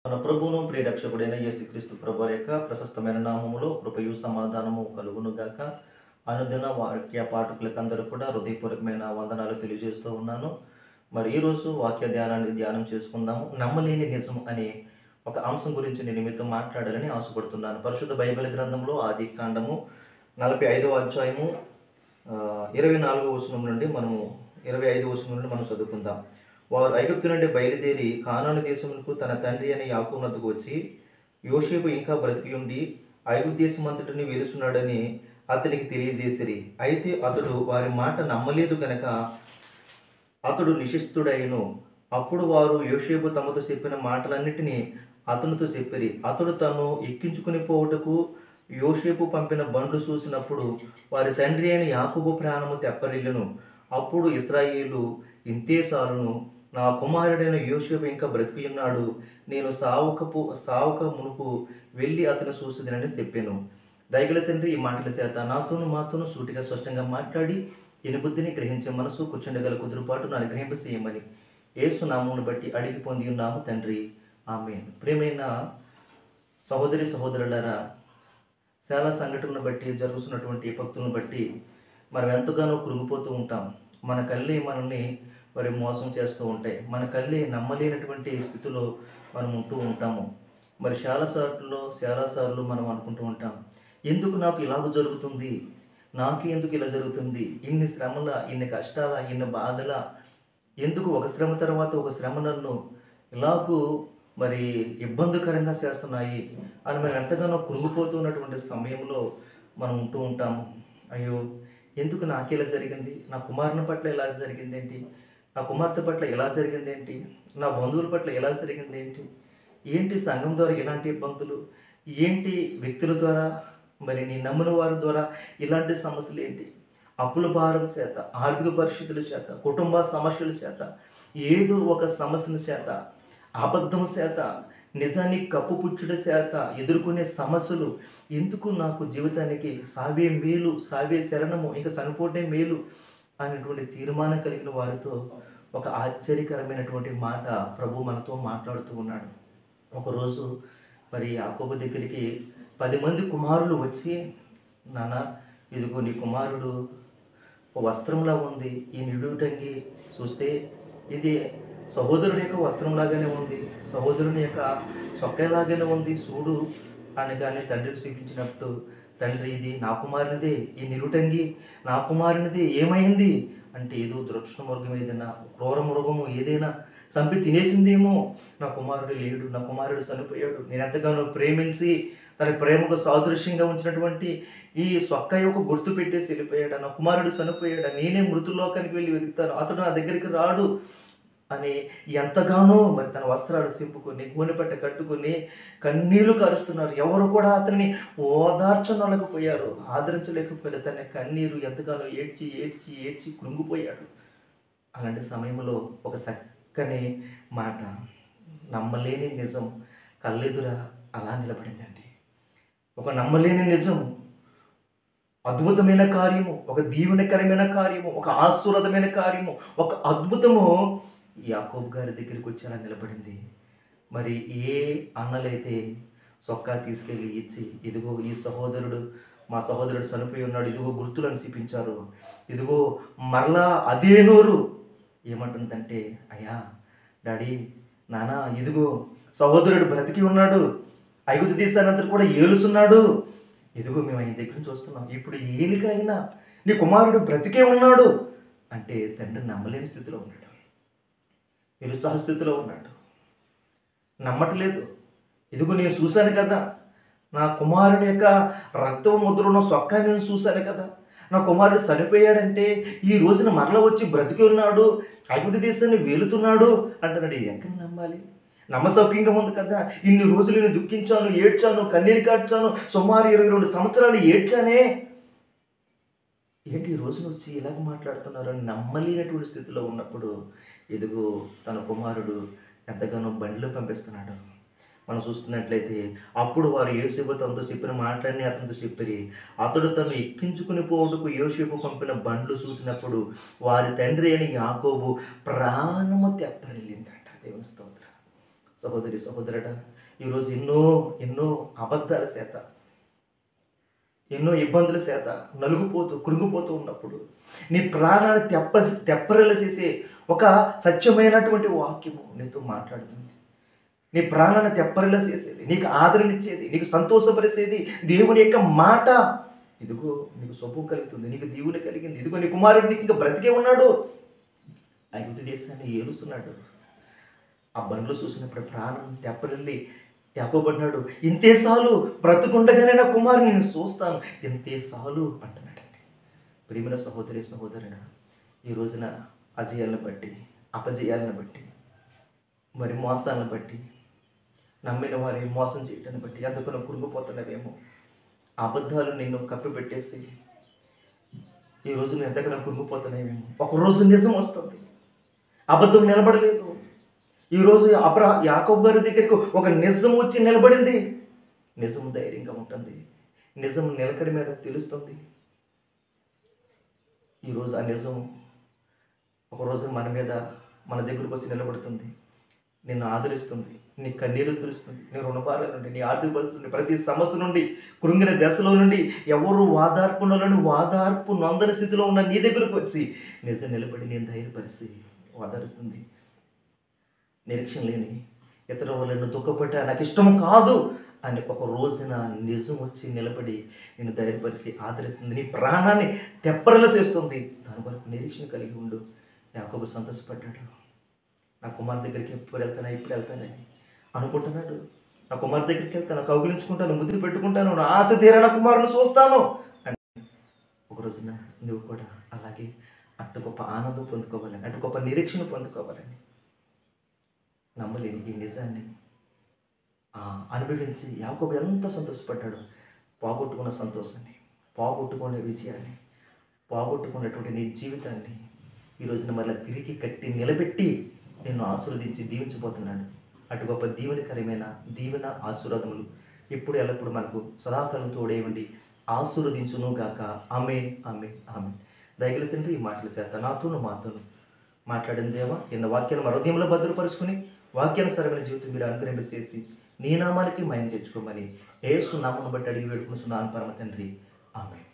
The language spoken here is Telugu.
మన ప్రభువును ప్రియరక్షకుడైన యేసుక్రీస్తు ప్రభు యొక్క ప్రశస్తమైన నామములో కృపయు సమాధానము కలుగునుగాక. అనుదిన వాక్య పాఠకులకందరూ కూడా హృదయపూర్వకమైన వందనాలు తెలియజేస్తూ ఉన్నాను. మరి ఈరోజు వాక్య ధ్యానాన్ని ధ్యానం చేసుకుందాము. నమ్మలేని నిజం అనే ఒక అంశం గురించి నేను మీతో మాట్లాడాలని ఆశపడుతున్నాను. పరిశుద్ధ బైబిల్ గ్రంథంలో ఆది కాండము 45వ అధ్యాయము 24వ వచనం నుండి మనము 25వ వచనం నుండి మనం చదువుకుందాం. వారు ఐగుప్తు నుండి బయలుదేరి కానాను దేశమునకు తన తండ్రి అయిన యాకోబు వద్దకు వచ్చి, యోసేపు ఇంకా బ్రతికి ఉండి ఐగుప్తు దేశమంతటిని వెలుస్తున్నాడని అతనికి తెలియజేసిరి. అయితే అతడు వారి మాట నమ్మలేదు గనక అతడు నిశిస్తుడైను. అప్పుడు వారు యోసేపు తమతో చెప్పిన మాటలన్నిటినీ అతనితో చెప్పిరి. అతడు తను ఎక్కించుకుని పోవుటకు యోసేపు పంపిన బండ్లు చూసినప్పుడు వారి తండ్రి అయిన యాకోబు ప్రాణము తెప్పరిల్లును. అప్పుడు ఇశ్రాయేలు, ఇంతే సాలును, నా కుమారుడైన యోసేపు ఇంకా బ్రతికి ఉన్నాడు, నేను సావుక మునుపు వెళ్ళి అతను చూసిదనని చెప్పాను. దయగల తండ్రి ఈ మాటల చేత మాతోను సూటిగా స్పష్టంగా మాట్లాడి బుద్ధిని గ్రహించే మనసు కూర్చుండగల కుదురుపాటు నన్ను గ్రహింపచేయమని యేసు నామమును బట్టి అడిగి పొంది ఉన్నాము తండ్రి, ఆమేన్. ప్రియమైన సహోదరి సహోదరులారా, చాలా సంఘటనలను బట్టి జరుగుతున్నటువంటి భక్తులను బట్టి మనం ఎంతగానో కృంగిపోతూ ఉంటాం. మన కళ్ళే మనల్ని మోసం చేస్తూ ఉంటాయి. మన కళ్ళే నమ్మలేనటువంటి స్థితిలో మనం ఉంటూ ఉంటాము. మరి చాలాసార్లు మనం అనుకుంటూ ఉంటాం, ఎందుకు నాకు ఇలాగ జరుగుతుంది, నాకు ఎందుకు ఇలా జరుగుతుంది, ఇన్ని శ్రమల, ఇన్ని కష్టాల, ఇన్ని బాధల, ఎందుకు ఒక శ్రమ తర్వాత ఒక శ్రమ నన్ను ఇలాగూ ఇబ్బందికరంగా చేస్తున్నాయి అని మనం ఎంతగానో కృంగిపోతున్నటువంటి సమయంలో మనం ఉంటూ ఉంటాము. అయ్యో, ఎందుకు నాకు ఇలా జరిగింది, నా కుమారుని పట్ల ఇలా జరిగింది ఏంటి, నా కుమార్తె పట్ల ఎలా జరిగింది ఏంటి, నా బంధువుల పట్ల ఎలా జరిగింది ఏంటి, ఏంటి సంఘం ద్వారా ఇలాంటి ఇబ్బందులు, ఏంటి వ్యక్తుల ద్వారా, నీ నమ్మిన వారి ద్వారా ఇలాంటి సమస్యలు ఏంటి, అప్పుల భారం చేత, ఆర్థిక పరిస్థితుల చేత, కుటుంబ సమస్యల చేత, ఏదో ఒక సమస్యల చేత, అబద్ధం చేత, నిజాన్ని కప్పుపుచ్చుట చేత ఎదుర్కొనే సమస్యలు, ఎందుకు నాకు జీవితానికి సావే మేలు, సావే శరణము, ఇంకా చనిపోవటమే మేలు అనేటువంటి తీర్మానం కలిగిన వారితో ఒక ఆశ్చర్యకరమైనటువంటి మాట ప్రభు మనతో మాట్లాడుతూ ఉన్నాడు. ఒకరోజు యాకోబు దగ్గరికి 10 మంది కుమారులు వచ్చి, నాన్న, ఇదిగో నీ కుమారుడు వస్త్రంలా ఉంది, ఈ నిలువుటంగి చూస్తే ఇది సహోదరుని యొక్క వస్త్రంలాగానే ఉంది, సహోదరుని యొక్క సొక్కలాగానే ఉంది, చూడు అనగానే తండ్రికి చూపించినట్టు, తండ్రి, ఇది నా కుమారునిదే, ఈ నిలుటంగి నా కుమారునిదే, ఏమైంది అంటే ఏదో దురక్ష మృగం ఏదైనా, క్రూర మృగము ఏదైనా చంపి తినేసిందేమో, నా కుమారుడు లేడు, నా కుమారుడు చనిపోయాడు, నేను ఎంతగానో ప్రేమించి తన ప్రేమకు సాదృశ్యంగా ఉంచినటువంటి ఈ సొక్క యొక్క గుర్తు పెట్టేసి వెళ్ళిపోయాడు, నా కుమారుడు చనిపోయాడు, నేనే మృతుల్లోకానికి వెళ్ళి వెతుకుతాను, అతడు నా దగ్గరికి రాడు అని ఎంతగానో తన వస్త్రాలు సింపుకొని గోనెపట్ట కట్టుకొని కన్నీళ్లు కారుస్తున్నారు. ఎవరు కూడా అతన్ని ఓదార్చనలేకపోయారు, ఆదరించలేకపోయారు. తన కన్నీరు ఎంతగానో ఏడ్చి ఏడ్చి ఏడ్చి కృంగిపోయాడు. అలాంటి సమయంలో ఒక చక్కని మాట, నమ్మలేని నిజం కళ్ళెదుర అలా నిలబడిందండి. ఒక నమ్మలేని నిజం, అద్భుతమైన కార్యము, ఒక దీవెనకరమైన కార్యము, ఒక ఆశీర్వాదమైన కార్యము, ఒక అద్భుతము యాకోబు గారి దగ్గరికి వచ్చి అలా నిలబడింది. ఏ అన్నలైతే సొక్కా తీసుకెళ్ళి ఇచ్చి, ఇదిగో ఈ మా సహోదరుడు చనిపోయి ఉన్నాడు, ఇదిగో గుర్తులను చూపించారు, ఇదిగో మరలా అదే నోరు ఏమంటుందంటే, అయ్యా, డాడీ, నాన్న, ఇదిగో సహోదరుడు బ్రతికి ఉన్నాడు, ఐగుప్తు దేశానంతా కూడా ఏలుస్తున్నాడు, ఇదిగో మేము ఆయన దగ్గర చూస్తున్నాం, ఇప్పుడు ఏలికైనా నీ కుమారుడు బ్రతికే ఉన్నాడు అంటే తండ్రి నమ్మలేని స్థితిలో ఉన్నాడు, నిరుత్సాహ స్థితిలో ఉన్నాడు, నమ్మట్లేదు. ఇదిగో నేను చూశాను కదా, నా కుమారుని యొక్క రక్తం ముద్రలో సొక్కా నేను చూశాను కదా, నా కుమారుడు చనిపోయాడంటే ఈ రోజున మరల వచ్చి బ్రతికి ఉన్నాడు, ఐగుప్తు దేశాన్ని వేలుతున్నాడు అంటున్నాడు. ఎక్కడ నమ్మాలి? నమ్మసౌక్యంగా ఉంది కదా, ఇన్ని రోజులు నేను దుఃఖించాను, ఏడ్చాను, కన్నీరు కార్చాను, సుమారు 22 సంవత్సరాలు ఏడ్చానే, ఏంటి ఈ రోజున వచ్చి ఇలాగ మాట్లాడుతున్నారు అని నమ్మలేనటువంటి స్థితిలో ఉన్నప్పుడు, ఇదిగో తన కుమారుడు ఎంతగానో బండిలో పంపిస్తున్నాడు. మనం చూస్తున్నట్లయితే అప్పుడు వారు యోసేపు తనతో చెప్పిన మాటలన్నీ అతనితో చెప్పిరి. అతడు తను ఎక్కించుకుని పోవుటకు యోసేపు పంపిన బండ్లు చూసినప్పుడు వారి తండ్రి అయిన యాకోబు ప్రాణము తెప్పరిల్లిందట. దేవుని స్తోత్రం. సహోదరి సహోదరుడా, ఈరోజు ఎన్నో ఎన్నో అబద్ధాల చేత, ఎన్నో ఇబ్బందుల చేత నలుగుపోతూ కృంగిపోతూ ఉన్నప్పుడు నీ ప్రాణాన్ని తెప్పరిల్ల చేసే ఒక సత్యమైనటువంటి వాక్యము నీతో మాట్లాడుతుంది. నీ ప్రాణాన్ని తెప్పరిల్ల చేసేది, నీకు ఆదరణిచ్చేది, నీకు సంతోషపరిచేది దేవుని యొక్క మాట. ఇదిగో నీకు శుభం కలుగుతుంది, నీకు దీవుని కలిగింది. ఇదిగో నీ కుమారుడు నీకు ఇంకా బ్రతికే ఉన్నాడు, ఐగుప్తు దేశాన్ని ఏలుస్తున్నాడు. ఆ బండ్లు చూసినప్పుడు ప్రాణం తెప్పరిల్లి యాకోబు అన్నాడు, ఇంతే చాలు, బ్రతుకుండగానే నా కుమారుని నేను చూస్తాను, ఇంతే చాలు అంటున్నాడండి. ప్రియమైన సహోదరి సహోదరుడా, ఈ రోజున అజయాలను బట్టి, అపజయాలను బట్టి, మరి మోసాలను బట్టి, నమ్మిన వారి మోసం చేయడాన్ని బట్టి ఎంతకన్నా కురుంగిపోతున్నవేమో. అబద్ధాలు నిన్ను కప్పిపెట్టేసి ఈరోజు నువ్వు ఎంతకన్నా కురుంగిపోతున్నావేమో. ఒకరోజు నిజం వస్తుంది, అబద్ధం నిలబడలేదు. ఈరోజు యాకోబు గారి దగ్గరికి ఒక నిజం వచ్చి నిలబడింది. నిజం ధైర్యంగా ఉంటుంది, నిజం నిలకడ మీద తెలుస్తుంది. ఈరోజు ఆ నిజం ఒకరోజు మన మీద, మన దగ్గరకు వచ్చి నిలబడుతుంది, నిన్ను ఆదరిస్తుంది, నీ కన్నీరు తులుస్తుంది, నీ రుణభారాల నుండి, నీ ఆర్థిక పరిస్థితి నుండి, ప్రతి సమస్య నుండి, కృంగిన దశలో నుండి, ఎవరు వాదార్పు నొందని స్థితిలో ఉన్న నీ దగ్గరకు వచ్చి నిజం నిలబడి నేను ధైర్యపరిచి ఆదరిస్తుంది. నిరీక్షణ లేని ఇతర వాళ్ళను దుఃఖపట్ట నాకు ఇష్టం కాదు అని ఒక రోజున నిజం వచ్చి నిలబడి నేను ధైర్యపరిచి ఆదరిస్తుంది, నీ ప్రాణాన్ని తెప్పరల చేస్తుంది. దాని వరకు నిరీక్షణ కలిగి ఉండు. యాకోబు సంతోషపడ్డాడు. నా కుమారు దగ్గరికి ఎప్పుడు వెళ్తానని అనుకుంటున్నాడు. నా కుమారు దగ్గరికి వెళ్తాను, కౌగిలించుకుంటాను, ముద్దు పెట్టుకుంటాను, నా ఆశ తీరా నా కుమారుని చూస్తాను అని. ఒక రోజున నువ్వు కూడా అలాగే అటు గొప్ప ఆనందం పొందుకోవాలని, అటు గొప్ప నిరీక్షణ పొందుకోవాలని నమ్మలేని ఈ నిజాన్ని అనుభవించి యాకోబు ఎంత సంతోషపడ్డాడు. పోగొట్టుకున్న సంతోషాన్ని, పోగొట్టుకునే విజయాన్ని, పోగొట్టుకున్నటువంటి నీ జీవితాన్ని ఈ రోజున మళ్ళీ తిరిగి కట్టి నిలబెట్టి నిన్ను ఆశీర్వదించి దీవించబోతున్నాడు. అటు గొప్ప దీవెనకరమైన దీవెన ఆశీర్వాదములు ఇప్పుడు ఎల్లప్పుడు మనకు సదాకాలం తోడేయండి, ఆశీర్వదించును గాక. ఆమేన్, ఆమేన్, ఆమేన్. దయగల తండ్రి, ఈ మాటల చేత నాతోను మాతోను మాట్లాడిన దేవా, ఎన్న వాక్యాన్ని మన హృదయంలో భద్రపరుచుకుని వాక్యానుసారమైన జీవితం మీరు అనుగ్రహింపచేసి నీ నామానికి మహిమ తెచ్చుకోమని యేసు నామమును బట్టి అడిగి వేడుకుంటున్నాను పరమ తండ్రి. ఆమేన్.